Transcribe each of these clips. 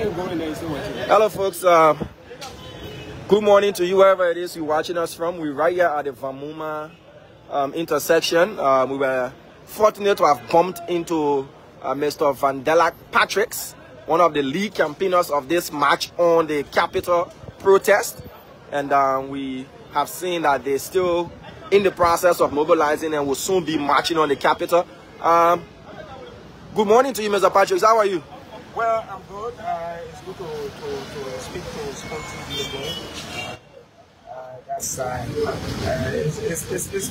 Hello, folks. Good morning to you, wherever it is you're watching us from. We're right here at the Vamuma intersection. We were fortunate to have bumped into Mr. Vandalark Patricks, one of the lead campaigners of this march on the Capitol protest. And we have seen that they're still in the process of mobilizing and will soon be marching on the Capitol. Good morning to you, Mr. Patricks. How are you? Well, I'm good. It's good to speak to Sport TV again.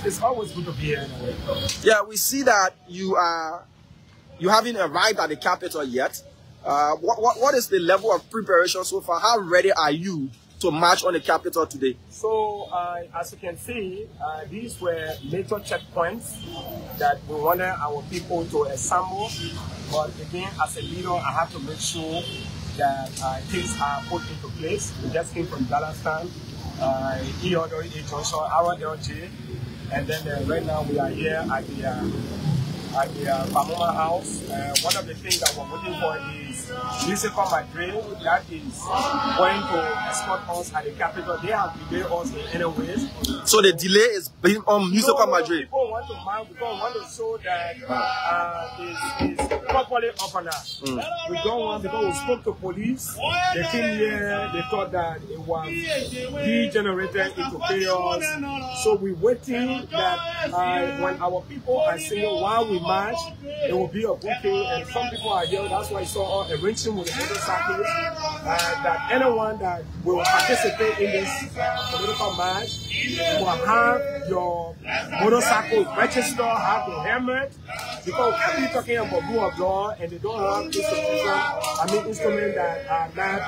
It's always good to be here anyway. Yeah, we see that you haven't arrived at the Capitol yet. What is the level of preparation so far? How ready are you to march on the Capitol today? So, as you can see, these were major checkpoints that we wanted our people to assemble. But again, as a leader, I have to make sure that things are put into place. We just came from Dallaston, EOW Johnson, our LG, and then right now we are here at the Vamuma house. One of the things that we're waiting for is Municipal Madrid that is going to escort us at the Capitol. They have delayed us in any ways. So the delay is being on Municipal Madrid. People want to mark because we want to show that it's properly organized. We don't want, because we spoke to police, they came here, they thought that it was degenerated into chaos. So we're waiting that when our people are singing while we march, it will be a good thing. And some people are here, that's why I saw arranging with the motorcycles that anyone that will participate in this political march will have your motorcycle register, have the helmet, because we can't be talking about rule of law and they don't have instruments that are not,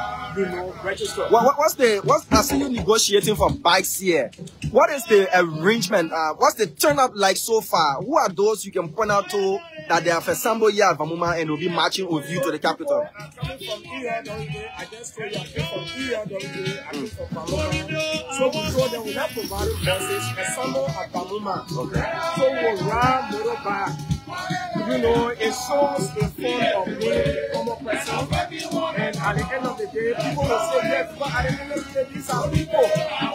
registered. I see you negotiating for bikes here. What is the arrangement? What's the turnout like so far? Who are those you can point out to that they have assembled here at Vamuma and will be marching with you to the Capitol? I'm coming from EOW. I just told you I'm from EOW. I'm from Vamuma. So we told them we have provided buses assembled at Vamuma. Okay. So we'll ride motorbike. It shows the form of being a common person. And at the end of the day, people will say, yes, but at the end of the day, these are people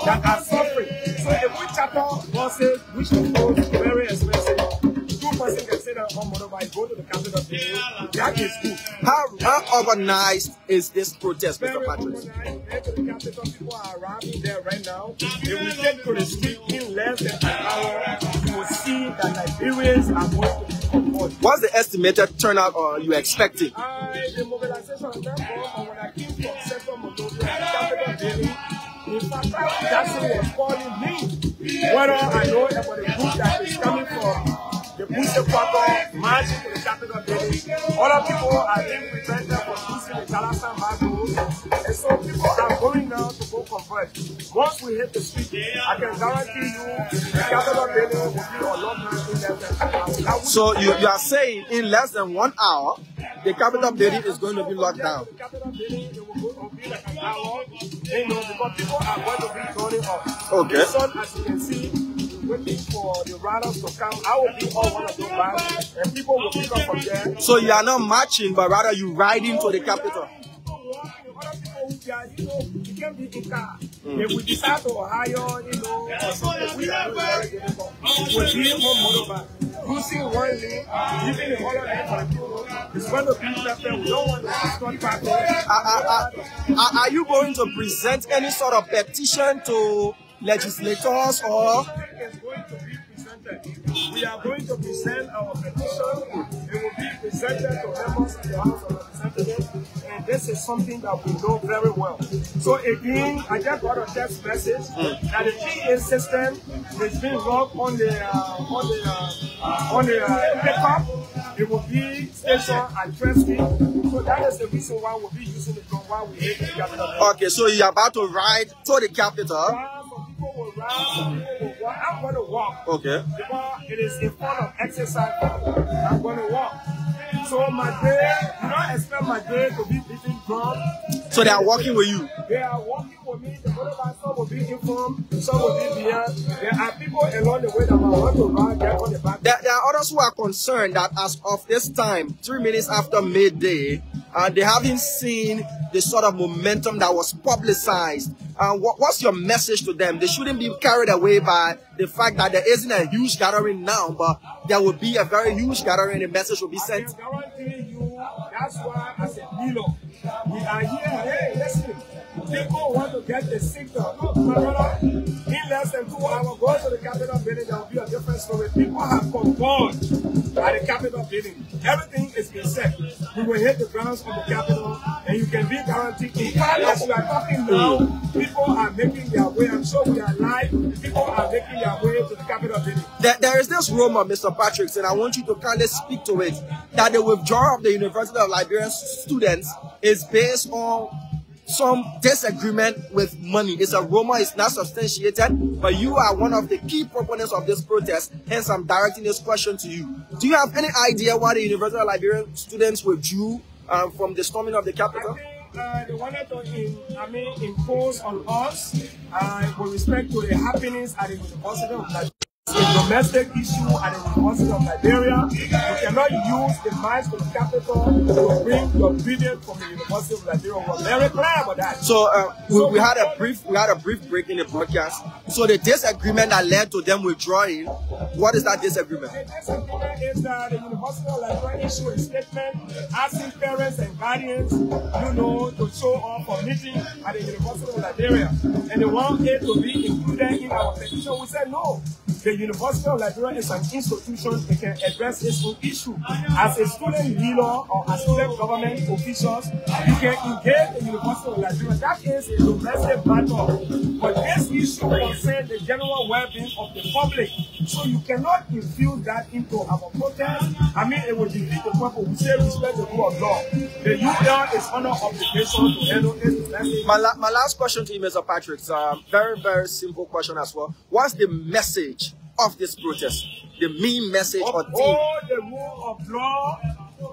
that are suffering. So if we charter buses, which of course is very expensive, two persons can say that on motorbike, go to the Capitol building, that is good. How organized is this protest, Mr. Patricks? Very to the Capitol, people are arriving there right now. If we get to the street in less than an hour, you will see that Nigerians are going to be convoyed. What's the estimated turnout you expecting? The mobilization of them, when I came from Central Monrovia, the Capitol building, in fact, Jackson was calling me whether I know about the group that is coming from the Booster Park marching to the Capitol building. Other people are being prevented from using the Dallaston back road. And so people are going now to go convert. Once we hit the street, I can guarantee you the Capitol building will be on lockdown in less than an hour. So you are saying in less than 1 hour, the Capitol building is going to be locked down? The Capitol building, it will be like an hour, because people are going to be turning off. Okay. The sun, as you can see, waiting for the riders to come. I will be on one of those rides, and people will pick up from there. So you are not marching, but rather you riding to the Capitol? You can be in car. If we decide to hire, or something, we are going to be on motorbike. Using one lane, giving the other lane for the people. It's going to be better. We don't want to escort parties. Are you going to present any sort of petition to legislators or? We are going to present our petition. It will be presented to members of the House of Representatives, and this is something that we know very well. So again, I just got a text message that the PA system is being logged on the pickup. It will be station address me. So that is the reason why we'll be using the gun while we hit the Capitol. Okay, so you're about to ride to the Capitol. People will ride, some people will walk. I'm going to walk. Okay. Because it is a form of exercise. I'm going to walk. So my day, you don't expect my day to be beating drum. So they are walking with you? They are walking with me. The motorbike, some will be informed, some will be beyond. There are people along the way that want to ride, they're on the back. There are others who are concerned that as of this time, 3 minutes after midday, they haven't seen the sort of momentum that was publicized. What's your message to them? They shouldn't be carried away by the fact that there isn't a huge gathering now, but there will be a very huge gathering. The message will be sent. I can guarantee you, that's why as a Milo, we are here. Hey, listen. People want to get the signal. Look, my brother, in less than 2 hours, go to the Capitol building, there will be a different story. People have converged at the Capitol building. Everything is being set. We will hit the grounds of the Capitol, and you can be guaranteed. In fact, as we are talking now, people are making their way. I'm sure we are live. People are making their way to the Capitol building. There is this rumor, Mr. Patricks, and I want you to kind of speak to it, that the withdrawal of the University of Liberia students is based on some disagreement with money. It's a rumor, it's not substantiated, but you are one of the key proponents of this protest, hence I'm directing this question to you. Do you have any idea why the University of Liberia students withdrew from the storming of the Capitol? I think they wanted to impose on us with respect to the happenings at the University of Liberia. It's a domestic issue at the University of Liberia. You cannot use the march to the Capitol to bring your brilliant from the University of Liberia. We're very clear about that. So we had a brief break in the broadcast. So the disagreement that led to them withdrawing, what is that disagreement? The disagreement is that the University of Liberia issued a statement asking parents and guardians, to show up for meeting at the University of Liberia, and they want it to be included in our petition. We said no. The University of Liberia is an institution that can address its own issue. As a student leader or as student government officials, you can engage the University of Liberia. That is a domestic matter. But this issue concerns the general well-being of the public. So you cannot infuse that into our protest. It will defeat the purpose. We say respect the rule of law. The UL is under obligation to handle it. My last question to you, Mr. Patricks, very, very simple question as well. What's the message of this protest? The main message or theme? Uphold the rule of law,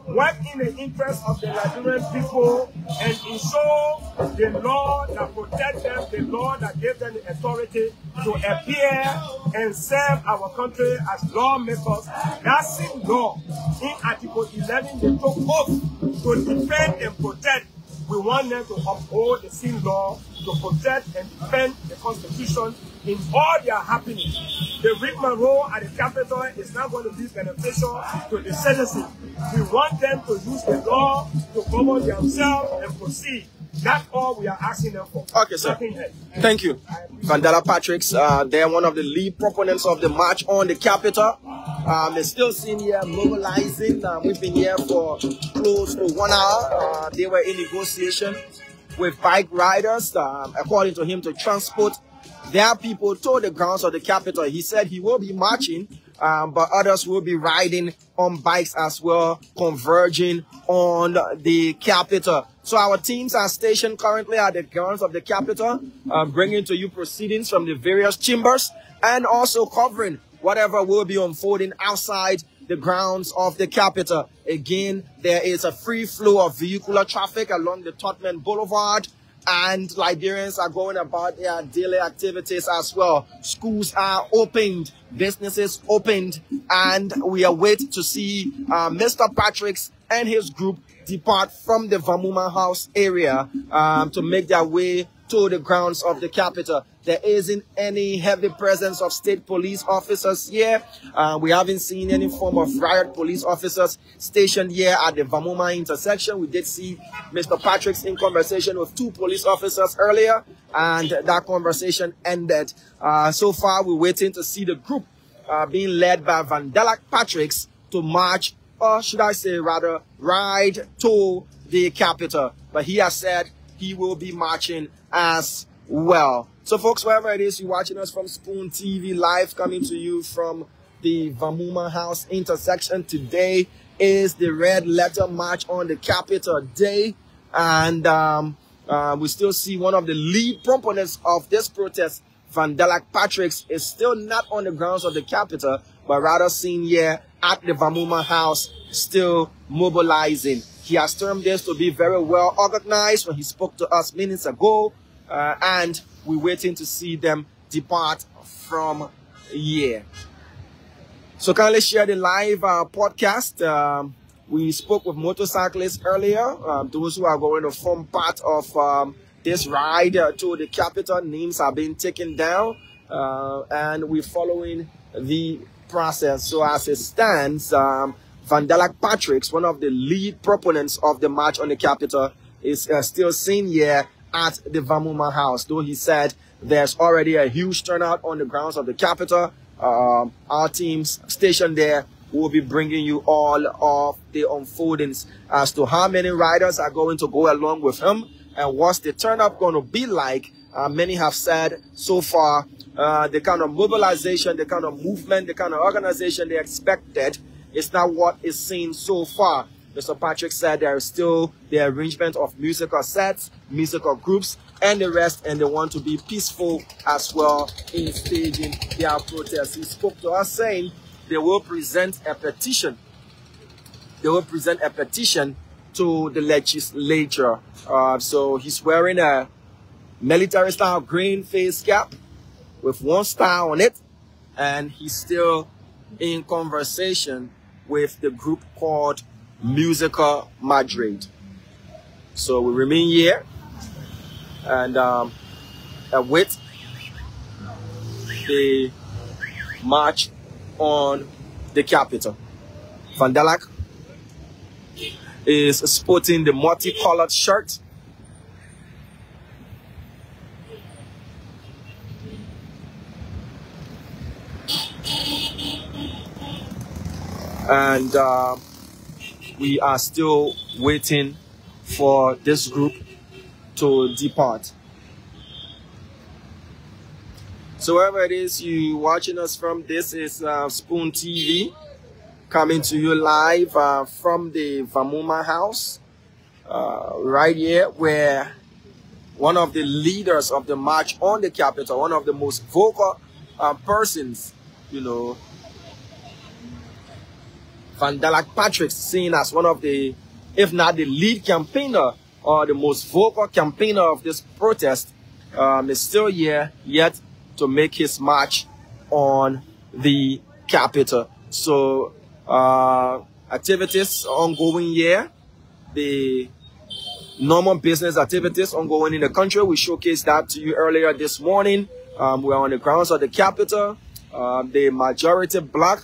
work in the interest of the Liberian people, and ensure the law that protects them, the law that gave them the authority to appear and serve our country as lawmakers. That same law, in Article 11, they took oath to defend and protect. We want them to uphold the same law to protect and defend the Constitution in all their happenings. The rigmarole at the Capitol is not going to be beneficial to the citizens. We want them to use the law to govern themselves and proceed. That's all we are asking them for. Okay, sir. Thank you. Vandalark Patricks, they're one of the lead proponents of the march on the Capitol. They're still seen here mobilizing. We've been here for close to 1 hour. They were in negotiation with bike riders, according to him, to transport their people to the grounds of the Capitol. He said he will be marching, but others will be riding on bikes as well, converging on the Capitol. So our teams are stationed currently at the grounds of the Capitol, bringing to you proceedings from the various chambers and also covering whatever will be unfolding outside the grounds of the Capitol. Again, there is a free flow of vehicular traffic along the Tottenham Boulevard, and Liberians are going about their daily activities as well. Schools are opened, businesses opened, and we await to see Mr. Patricks and his group depart from the Vamuma House area to make their way to the grounds of the Capitol. There isn't any heavy presence of state police officers here. We haven't seen any form of riot police officers stationed here at the Vamuma intersection. We did see Mr. Patricks in conversation with 2 police officers earlier, and that conversation ended. So far, we're waiting to see the group being led by Vandalark Patricks to march, or should I say rather, ride to the Capitol. But he has said he will be marching as well. So folks, wherever it is you're watching us from Spoon TV Live, coming to you from the Vamuma House intersection, today is the Red Letter March on the Capitol Day, and we still see one of the lead proponents of this protest, Vandalark Patricks, is still not on the grounds of the Capitol, but rather seen here at the Vamuma House, still mobilizing. He has termed this to be very well organized when he spoke to us minutes ago, and we're waiting to see them depart from here. So kindly share the live podcast We spoke with motorcyclists earlier, those who are going to form part of this ride to the capital. Names are being taken down, and we're following the process. So as it stands, Vandalark Patricks, one of the lead proponents of the march on the capital, is still seen here at the Vamuma house, though he said there's already a huge turnout on the grounds of the capital. Our teams stationed there will be bringing you all of the unfoldings as to how many riders are going to go along with him and what's the turnout going to be like. Many have said so far the kind of mobilization, the kind of movement, the kind of organization they expected is not what is seen so far. Mr. Patrick said there is still the arrangement of musical sets, musical groups, and the rest, and they want to be peaceful as well in staging their protest. He spoke to us saying they will present a petition. They will present a petition to the legislature. So he's wearing a military-style green face cap with one star on it, and he's still in conversation with the group called Musical Madrid. So we remain here and await the march on the capital. Vandalark is sporting the multicolored shirt. And we are still waiting for this group to depart. So wherever it is you watching us from, this is Spoon TV coming to you live from the Vamuma house right here, where one of the leaders of the march on the capital, one of the most vocal persons, you know, Vandalark Patricks, seen as one of the, if not the lead campaigner or the most vocal campaigner of this protest, is still here yet to make his march on the capital. So activities ongoing here, the normal business activities ongoing in the country. We showcased that to you earlier this morning. We're on the grounds of the capital. The majority black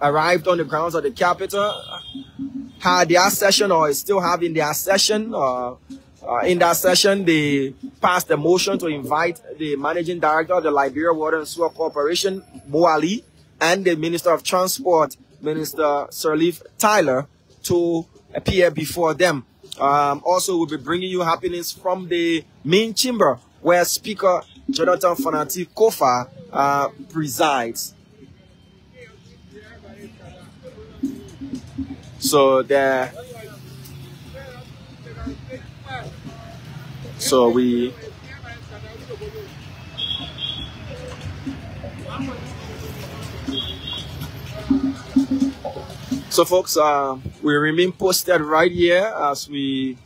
arrived on the grounds of the capital, had their session or is still having their session. In that session, they passed a motion to invite the managing director of the Liberia Water and Sewer Corporation, Moali, and the Minister of Transport, Minister Sirleaf Tyler, to appear before them. Also, we'll be bringing you happenings from the main chamber where Speaker Jonathan Fanati Kofa presides. So there, so folks, we remain posted right here as we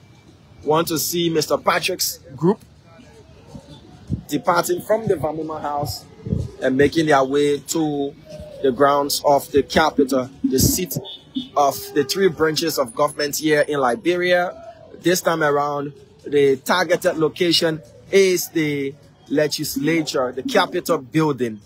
want to see Mr. Patrick's group departing from the Vamuma house and making their way to the grounds of the capital, the seat of the three branches of government here in Liberia. This time around, the targeted location is the legislature, the Capitol building.